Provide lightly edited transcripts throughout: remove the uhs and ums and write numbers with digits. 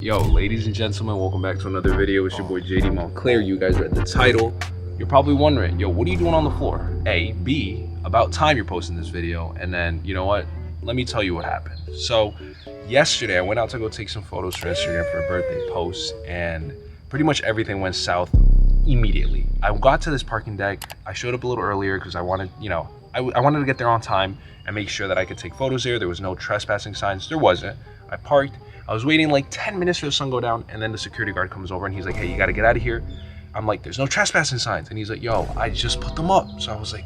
Yo, ladies and gentlemen, welcome back to another video. It's your boy JD Montclair. You guys read the title. You're probably wondering, yo, what are you doing on the floor? A, B, about time you're posting this video. And then, you know what? Let me tell you what happened. So, yesterday I went out to go take some photos for Instagram for a birthday post, and pretty much everything went south immediately. I got to this parking deck. I showed up a little earlier because I wanted, I wanted to get there on time and make sure that I could take photos there. There was no trespassing signs. There wasn't. I parked. I was waiting like 10 minutes for the sun to go down, and then the security guard comes over and he's like, hey, you gotta get out of here. I'm like, there's no trespassing signs. And he's like, yo, I just put them up. So I was like,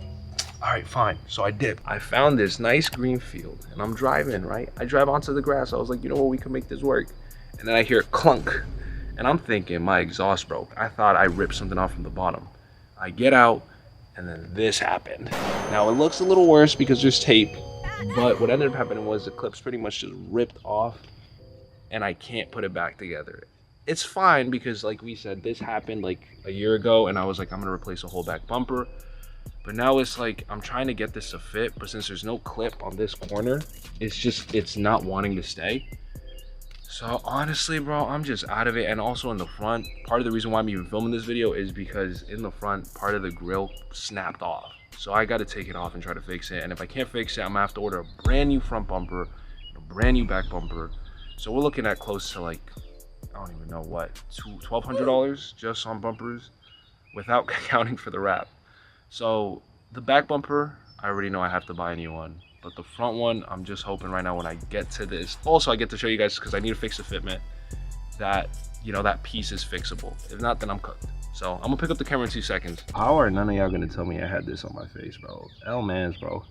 all right, fine. So I dipped. I found this nice green field and I'm driving, right? I drive onto the grass. I was like, you know what, we can make this work. And then I hear clunk and I'm thinking my exhaust broke. I thought I ripped something off from the bottom. I get out and then this happened. Now it looks a little worse because there's tape, but what ended up happening was the clips pretty much just ripped off and I can't put it back together. It's fine because, like we said, this happened like a year ago and I was like, I'm gonna replace a whole back bumper. But now it's like, I'm trying to get this to fit, but since there's no clip on this corner, it's not wanting to stay. So honestly, bro, I'm just out of it. And also in the front, part of the reason why I'm even filming this video is because in the front, part of the grill snapped off. So I gotta take it off and try to fix it. And if I can't fix it, I'm gonna have to order a brand new front bumper, a brand new back bumper. So we're looking at close to like, I don't even know what, $1,200 just on bumpers without accounting for the wrap. So the back bumper, I already know I have to buy a new one. But the front one, I'm just hoping right now when I get to this, also I get to show you guys because I need to fix the fitment, that, that piece is fixable. If not, then I'm cooked. So I'm gonna pick up the camera in 2 seconds. How are none of y'all gonna tell me I had this on my face, bro? Mans, bro.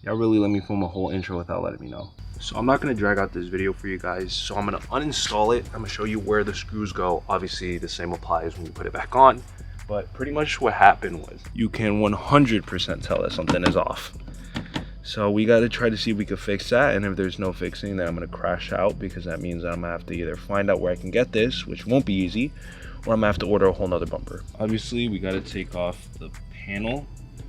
Y'all really let me film a whole intro without letting me know. So I'm not gonna drag out this video for you guys. So I'm gonna uninstall it. I'm gonna show you where the screws go. Obviously the same applies when you put it back on. But pretty much what happened was you can 100% tell that something is off. So we got to try to see if we can fix that. And if there's no fixing, then I'm going to crash out because that means that I'm going to have to either find out where I can get this, which won't be easy, or I'm going to have to order a whole nother bumper. Obviously, we got to take off the panel.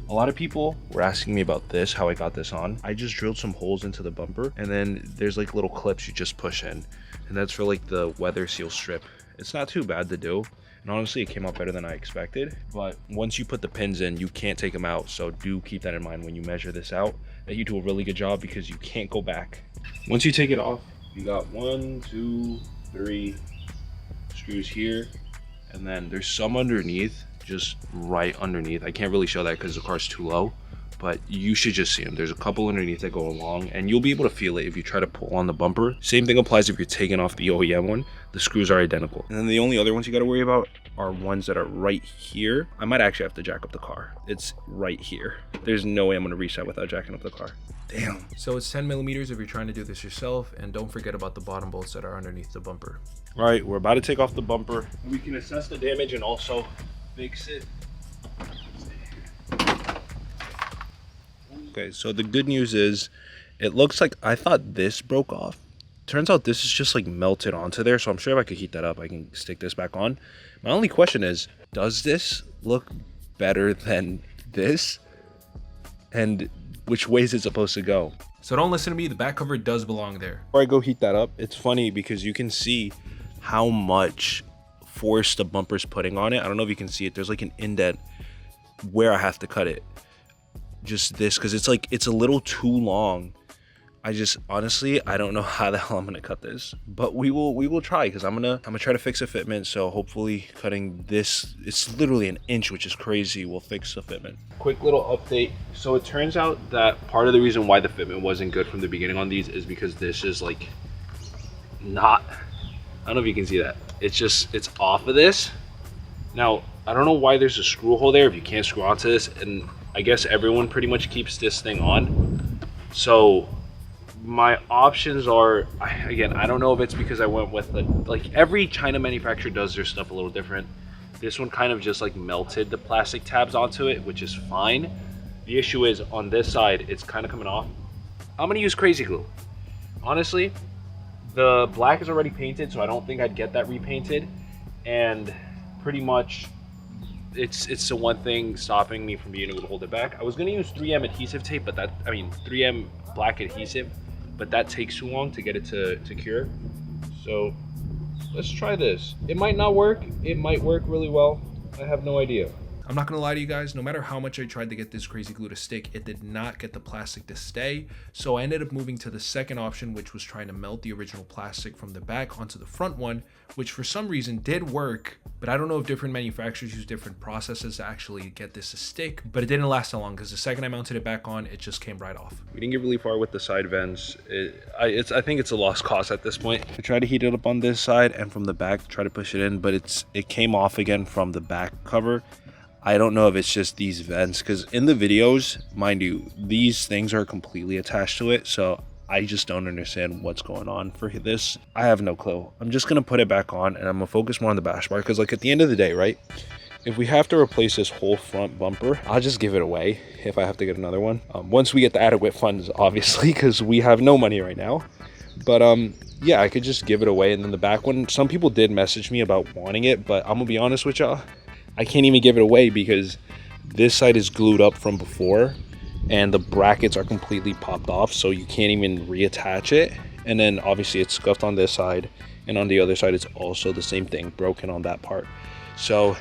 A lot of people were asking me about this, how I got this on. I just drilled some holes into the bumper and then there's like little clips you just push in. And that's for like the weather seal strip. It's not too bad to do. And honestly, it came out better than I expected. But once you put the pins in, you can't take them out. So do keep that in mind when you measure this out, that you do a really good job because you can't go back. Once you take it off, you got 1, 2, 3 screws here. And then there's some underneath, just right underneath. I can't really show that because the car's too low, but you should just see them. There's a couple underneath that go along and you'll be able to feel it if you try to pull on the bumper. Same thing applies if you're taking off the OEM one. The screws are identical. And then the only other ones you got to worry about are ones that are right here. I might actually have to jack up the car. It's right here. There's no way I'm going to reach that without jacking up the car. Damn. So it's 10 millimeters if you're trying to do this yourself, and don't forget about the bottom bolts that are underneath the bumper. All right, we're about to take off the bumper. We can assess the damage and also fix it. Okay, so the good news is it looks like I thought this broke off. Turns out this is just like melted onto there, so I'm sure if I could heat that up I can stick this back on. My only question is, does this look better than this? And which way is it supposed to go? So don't listen to me, the back cover does belong there. Before I go heat that up, it's funny because you can see how much force the bumper's putting on it. I don't know if you can see it, there's like an indent where I have to cut it. Just this, because it's like, it's a little too long. Honestly, I don't know how the hell I'm gonna cut this, but we will try, because I'm gonna try to fix a fitment. So hopefully cutting this, it's literally an inch, which is crazy, will fix the fitment. Quick little update. So it turns out that part of the reason why the fitment wasn't good from the beginning on these is because this is like not, I don't know if you can see that. It's off of this. Now, I don't know why there's a screw hole there if you can't screw onto this, and I guess everyone pretty much keeps this thing on. So my options are, again, I don't know if it's because I went with like every China manufacturer does their stuff a little different. This one kind of just like melted the plastic tabs onto it, which is fine. The issue is on this side, it's kind of coming off. I'm gonna use crazy glue. Honestly, the black is already painted, so I don't think I'd get that repainted. And pretty much it's the one thing stopping me from being able to hold it back. I was gonna use 3M adhesive tape, but 3M black adhesive, but that takes too long to get it to cure. So let's try this. It might not work. It might work really well. I have no idea. I'm not gonna lie to you guys, no matter how much I tried to get this crazy glue to stick, it did not get the plastic to stay. So I ended up moving to the second option, which was trying to melt the original plastic from the back onto the front one, which for some reason did work, but I don't know if different manufacturers use different processes to actually get this to stick, but it didn't last that long because the second I mounted it back on, it just came right off. We didn't get really far with the side vents. I think it's a lost cause at this point. I tried to heat it up on this side and from the back, try to push it in, but it came off again from the back cover. I don't know if it's just these vents, because in the videos, mind you, these things are completely attached to it, so I just don't understand what's going on for this. I have no clue. I'm just gonna put it back on and I'm gonna focus more on the bash bar, because like at the end of the day, right, if we have to replace this whole front bumper, I'll just give it away if I have to get another one. Once we get the adequate funds, obviously, because we have no money right now. But yeah, I could just give it away. And then the back one, some people did message me about wanting it, but I'm gonna be honest with y'all, I can't even give it away because this side is glued up from before and the brackets are completely popped off, so you can't even reattach it. And then obviously it's scuffed on this side, and on the other side it's also the same thing, broken on that part. So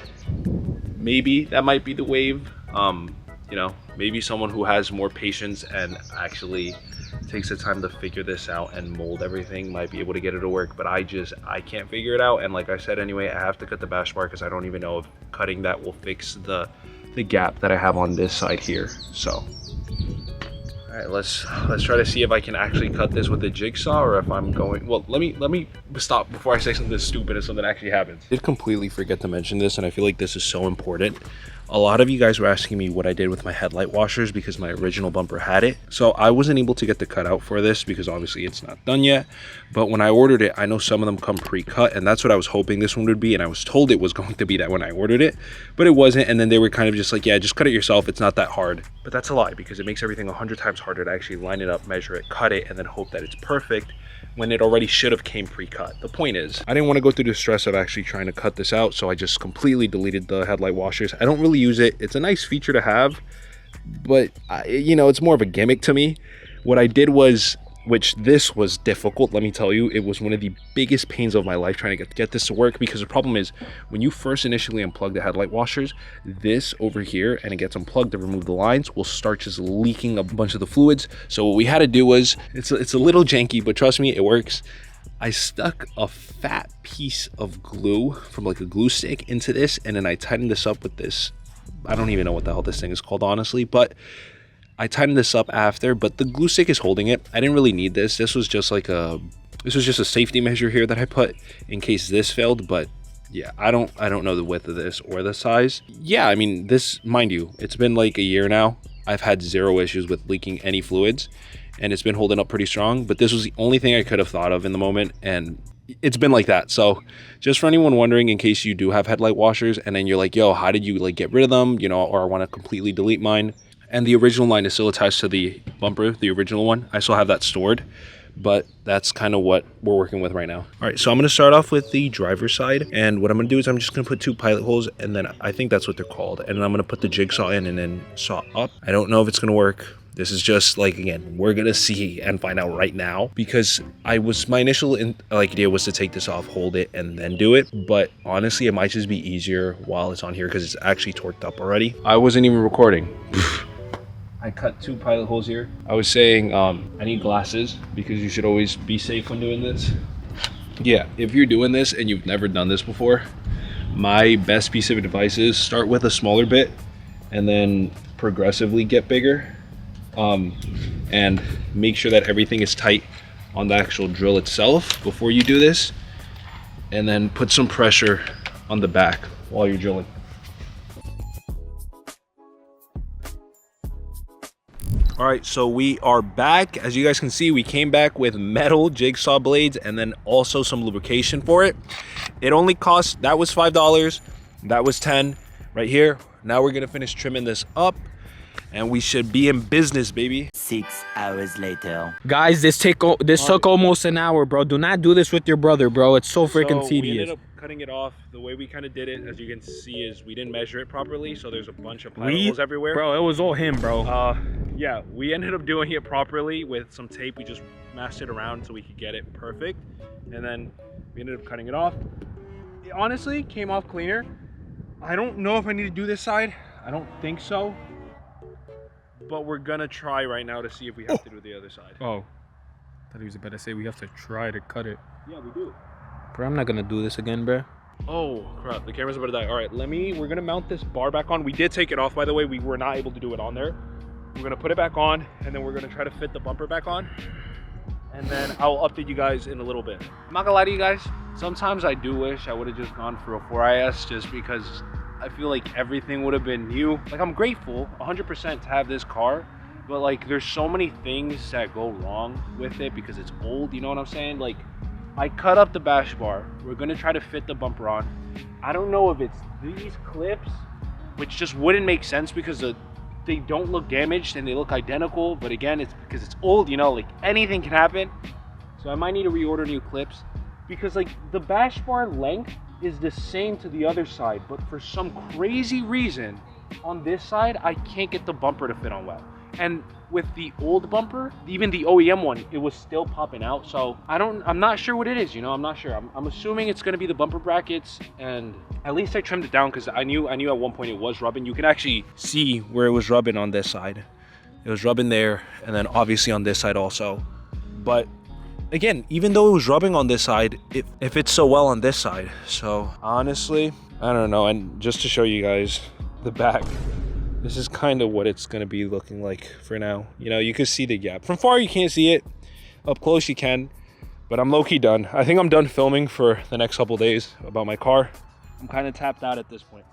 maybe that might be the wave. You know, maybe someone who has more patience and actually takes the time to figure this out and mold everything might be able to get it to work, but I can't figure it out. And like I said, anyway, I have to cut the bash bar because I don't even know if cutting that will fix the gap that I have on this side here. So all right, let's try to see if I can actually cut this with a jigsaw, or if I'm going, well, let me stop before I say something stupid and something actually happens. I did completely forget to mention this, and I feel like this is so important. A lot of you guys were asking me what I did with my headlight washers because my original bumper had it. So I wasn't able to get the cutout for this because obviously it's not done yet. But when I ordered it, I know some of them come pre-cut, and that's what I was hoping this one would be. And I was told it was going to be that when I ordered it, but it wasn't. And then they were kind of just like, yeah, just cut it yourself. It's not that hard. But that's a lie, because it makes everything 100 times harder to actually line it up, measure it, cut it, and then hope that it's perfect when it already should have came pre-cut. The point is, I didn't want to go through the stress of actually trying to cut this out, so I just completely deleted the headlight washers. I don't really use it. It's a nice feature to have, but you know, it's more of a gimmick to me. What I did was, which this was difficult, let me tell you, it was one of the biggest pains of my life trying to get this to work, because the problem is when you first initially unplug the headlight washers, this over here, and it gets unplugged to remove the lines, will start just leaking a bunch of the fluids. So what we had to do was, it's a little janky, but trust me, it works. I stuck a fat piece of glue from like a glue stick into this, and then I tightened this up with this, I don't even know what the hell this thing is called, honestly, but I tightened this up after, but the glue stick is holding it. I didn't really need this. This was just a safety measure here that I put in case this failed. But yeah, I don't know the width of this or the size. Yeah, I mean, this, mind you, it's been like a year now. I've had zero issues with leaking any fluids, and it's been holding up pretty strong. But this was the only thing I could have thought of in the moment, and it's been like that. So just for anyone wondering, in case you do have headlight washers and then you're like, yo, how did you like get rid of them, you know, or I want to completely delete mine, and the original line is still attached to the bumper, the original one, I still have that stored, but that's kind of what we're working with right now. All right, so I'm going to start off with the driver's side, and what I'm going to do is I'm just going to put 2 pilot holes, and then I think that's what they're called, and then I'm going to put the jigsaw in and then saw up. I don't know if it's going to work. This is just like, again, we're gonna see and find out right now, because my initial idea was to take this off, hold it, and then do it. But honestly, it might just be easier while it's on here because it's actually torqued up already. I wasn't even recording. I cut 2 pilot holes here. I was saying I need glasses because you should always be safe when doing this. Yeah, if you're doing this and you've never done this before, my best piece of advice is start with a smaller bit and then progressively get bigger. And make sure that everything is tight on the actual drill itself before you do this, and then put some pressure on the back while you're drilling. All right, so we are back. As you guys can see, we came back with metal jigsaw blades and then also some lubrication for it. It only cost, that was $5, that was $10 right here. Now we're gonna finish trimming this up, and we should be in business, baby. 6 hours later. Guys, this took almost an hour, bro. Do not do this with your brother, bro. It's so freaking tedious. We ended up cutting it off. The way we kind of did it, as you can see, is we didn't measure it properly, so there's a bunch of pilot holes everywhere. Bro, it was all him, bro. Yeah, we ended up doing it properly with some tape. We just masked it around so we could get it perfect. And then We ended up cutting it off. It honestly came off cleaner. I don't know if I need to do this side. I don't think so. But we're gonna try right now to see if we have to do the other side. Oh, thought he was about to say we have to try to cut it. Yeah, we do. Bro, I'm not gonna do this again, bro. Oh crap, the camera's about to die. All right, we're gonna mount this bar back on. We did take it off, by the way. We were not able to do it on there. We're gonna put it back on, and then we're gonna try to fit the bumper back on. And then I'll update you guys in a little bit. I'm not gonna lie to you guys. Sometimes I do wish I would have just gone for a 4IS just because I feel like everything would have been new. Like, I'm grateful 100% to have this car, but like there's so many things that go wrong with it because it's old, you know what I'm saying? Like, I cut up the bash bar. We're gonna try to fit the bumper on. I don't know if it's these clips, which just wouldn't make sense because they don't look damaged and they look identical, but again, it's because it's old, you know, like anything can happen. So I might need to reorder new clips because like the bash bar length is the same to the other side, but for some crazy reason on this side, I can't get the bumper to fit on well. And with the old bumper, even the OEM one, it was still popping out. So I'm not sure what it is, you know, I'm not sure. I'm assuming it's gonna be the bumper brackets, and at least I trimmed it down because I knew at one point it was rubbing. You can actually see where it was rubbing on this side. It was rubbing there, and then obviously on this side also. But again, even though it was rubbing on this side, it fits so well on this side. So honestly, I don't know. And just to show you guys the back, this is kind of what it's going to be looking like for now. You know, you can see the gap. From far, you can't see it. Up close, you can. But I'm low-key done. I think I'm done filming for the next couple days about my car. I'm kind of tapped out at this point.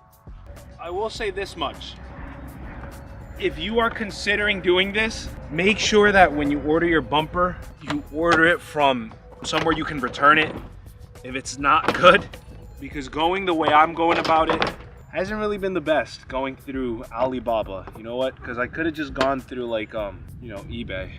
I will say this much. If you are considering doing this, make sure that when you order your bumper, you order it from somewhere you can return it if it's not good. Because going the way I'm going about it hasn't really been the best, going through Alibaba. You know what? Because I could have just gone through like you know, eBay.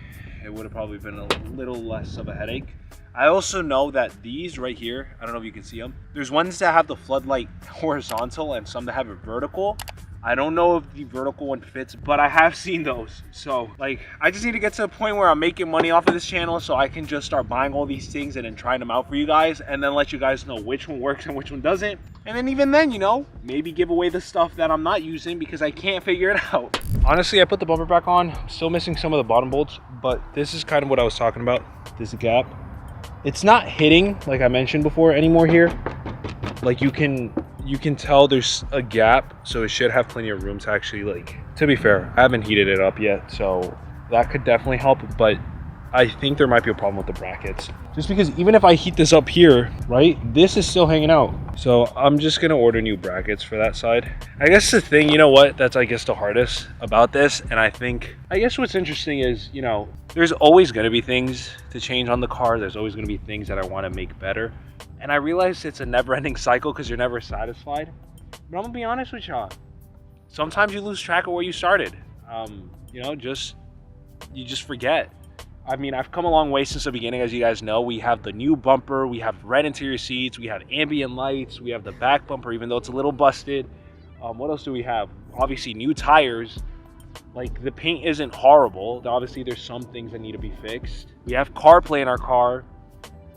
It would have probably been a little less of a headache. I also know that these right here, I don't know if you can see them, there's ones that have the floodlight horizontal and some that have it vertical. I don't know if the vertical one fits, but I have seen those. So like, I just need to get to a point where I'm making money off of this channel so I can just start buying all these things and then trying them out for you guys, and then let you guys know which one works and which one doesn't. And then even then, you know, maybe give away the stuff that I'm not using because I can't figure it out. Honestly, I put the bumper back on. I'm still missing some of the bottom bolts, but this is kind of what I was talking about. This gap. It's not hitting, like I mentioned before, anymore here. Like you can tell there's a gap, so it should have plenty of room to actually, like, to be fair, I haven't heated it up yet, so that could definitely help, but I think there might be a problem with the brackets. Just because even if I heat this up here, right, this is still hanging out. So I'm just gonna order new brackets for that side. I guess the thing, you know what, that's I guess the hardest about this, and I guess what's interesting is, you know, there's always gonna be things to change on the car. There's always gonna be things that I wanna make better. And I realize it's a never-ending cycle because you're never satisfied. But I'm gonna be honest with y'all. Sometimes you lose track of where you started. You know, you just forget. I mean, I've come a long way since the beginning, as you guys know. We have the new bumper, we have red interior seats, we have ambient lights, we have the back bumper, even though it's a little busted. What else do we have? Obviously, new tires. Like, the paint isn't horrible. Obviously, there's some things that need to be fixed. We have CarPlay in our car.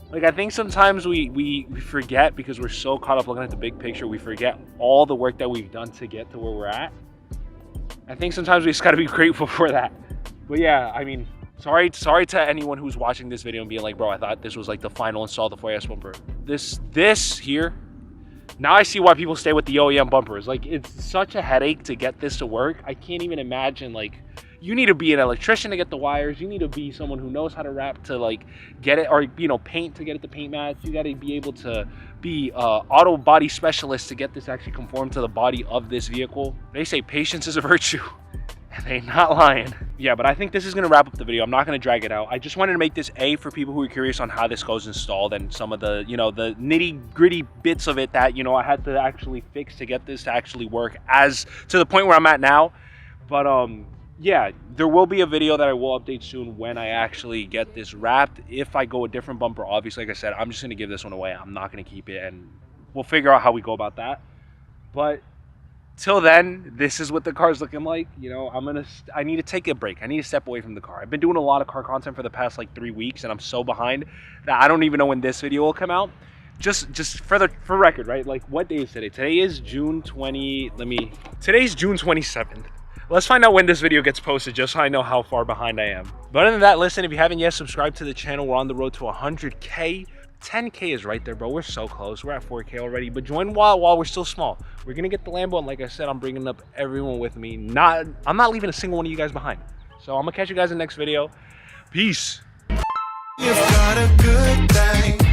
Like, I think sometimes we forget because we're so caught up looking at the big picture, we forget all the work that we've done to get to where we're at. I think sometimes we just gotta be grateful for that. But yeah, I mean, sorry to anyone who's watching this video and being like, bro, I thought this was like the final install of the 4S bumper. This here, now I see why people stay with the OEM bumpers. Like, it's such a headache to get this to work. I can't even imagine, like, you need to be an electrician to get the wires. You need to be someone who knows how to wrap to, like, get it, or, you know, paint to get it to paint mats. You got to be able to be auto body specialist to get this actually conform to the body of this vehicle. They say patience is a virtue, and they're not lying. Yeah, but I think this is going to wrap up the video. I'm not going to drag it out. I just wanted to make this for people who are curious on how this goes installed and some of the, you know, the nitty gritty bits of it that, you know, I had to actually fix to get this to actually work as to the point where I'm at now. But yeah, there will be a video that I will update soon when I actually get this wrapped. If I go a different bumper, obviously, like I said, I'm just going to give this one away. I'm not going to keep it, and we'll figure out how we go about that. But till then, this is what the car's looking like. You know, I need to take a break. I need to step away from the car. I've been doing a lot of car content for the past like 3 weeks, and I'm so behind that I don't even know when this video will come out. just for record, right? Like, what day is today? Today is June 20. Today's June 27th. Let's find out when this video gets posted, just so I know how far behind I am. But other than that, listen, if you haven't yet subscribed to the channel, we're on the road to 100K. 10K is right there, bro. We're so close. We're at 4K already. But join while we're still small. We're gonna get the Lambo, and like I said, I'm bringing up everyone with me. I'm not leaving a single one of you guys behind. So I'm gonna catch you guys in the next video. Peace. You've got a good thing.